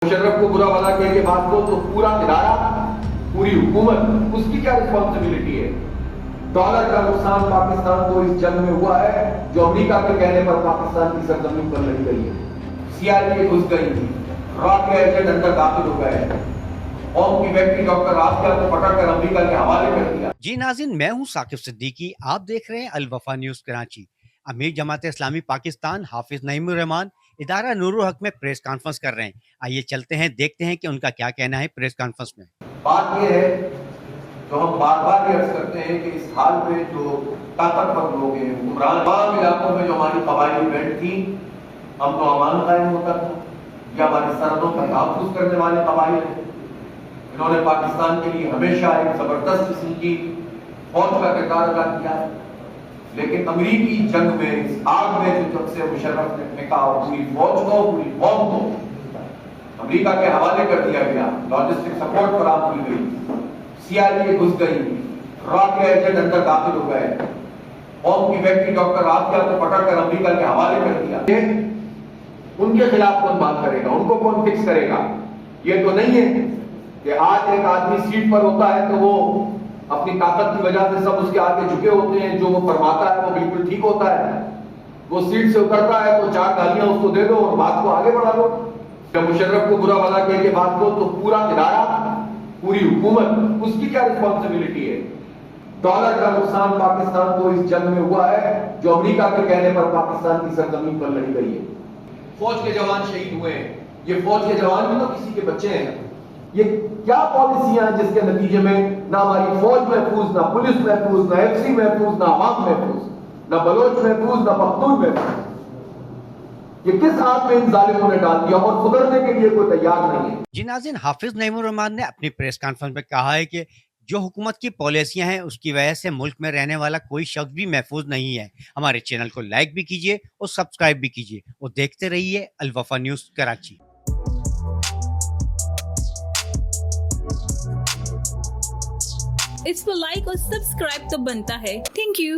مشرف کو برا بھلا کہہ کے بات کو تو پورا ادارہ پوری حکومت اس کی کیا رسپانسبلٹی ہے؟ ڈالر کا نقصان پاکستان کو اس جنگ میں ہوا ہے جو امریکہ کے کہنے پر پاکستان کی سرزمین پر لڑی گئی ہے. سی آر پی گھس گئی تھی, را کے ایجنٹ اندر داخل ہو گئے, قوم کی بیٹی ڈاکٹر رافیہ کو پکڑ کر امریکہ کے حوالے کر دیا. جی ناظرین, میں ہوں ثاقب صدیقی, آپ دیکھ رہے ہیں الوفا نیوز کراچی. امیر جماعت اسلامی پاکستان حافظ نعیم الرحمان ادارہ نور الحق میں پریس کانفرنس کر رہے ہیں. آئیے چلتے ہیں, دیکھتے ہیں کہ ان کا کیا کہنا ہے پریس کانفرنس میں. بات یہ ہے جو ہم بار بار یہ عرض کرتے ہیں کہ اس حال میں جو طاقتور لوگ ہیں, حکمران, تمام علاقوں میں جو ہماری قبائلی بیٹھ تھی, ہم تو امان قائم ہوتا تھا, یا ہماری سرحدوں کا تحفظ کرنے والے قبائل ہیں. انہوں نے پاکستان کے لیے ہمیشہ ایک زبردست قسم کی فوج کا کردار ادا کیا ہے. لیکن امریکی جنگ میں, اس آگ میں جو جب سے مشرف نے پھینکا, پوری فوج کو, پوری قوم کو امریکہ کے حوالے کر دیا گیا, لاجسٹک سپورٹ فراہم کی گئی, سی آر پی گھس گئی, را کے ایجنٹ اندر داخل ہو گئے, قوم کی بیٹی ڈاکٹر رافیہ کو پکڑ کر امریکہ کے حوالے کر دیا. ان کے خلاف کون بات کرے گا, ان کو کون فکس کرے گا؟ یہ تو نہیں ہے کہ آج ایک آدمی سیٹ پر ہوتا ہے تو وہ اپنی طاقت کی وجہ سے سب اس کے آگے جھکے ہوتے ہیں, جو وہ فرماتا ہے وہ بالکل ٹھیک ہوتا ہے. وہ سیٹ سے اترتا ہے تو چار گالیاں اس کو دے دو اور بات کو آگے بڑھا دو. جب مشرف کو برا بھلا کہہ کے بات کو تو پورا ادارہ, پوری حکومت اس کی کیا رسپانسبلٹی ہے؟ ڈالر کا نقصان پاکستان کو اس جنگ میں ہوا ہے جو امریکہ کے کہنے پر پاکستان کی سرزمین پر لڑی گئی ہے. فوج کے جوان شہید ہوئے ہیں, یہ فوج کے جوان بھی تو کسی کے بچے ہیں. یہ کیا پالیسیاں ہیں جس کے نتیجے میں نہ ہماری فوج محفوظ, نہ پولیس محفوظ, نہ ایف سی محفوظ, نہ عوام محفوظ, نہ بلوچ محفوظ, نہ پختون محفوظ. یہ کس ہاتھ میں ان ظالموں نے ڈال دیا اور سدھرنے کے لیے کوئی تیار نہیں ہے. جی ناظرین, حافظ نعیم الرحمان نے اپنی پریس کانفرنس میں کہا ہے کہ جو حکومت کی پالیسیاں ہیں اس کی وجہ سے ملک میں رہنے والا کوئی شخص بھی محفوظ نہیں ہے. ہمارے چینل کو لائک بھی کیجیے اور سبسکرائب بھی کیجیے اور دیکھتے رہیے الوفا نیوز کراچی. اس کو لائک اور سبسکرائب تو بنتا ہے. Thank you.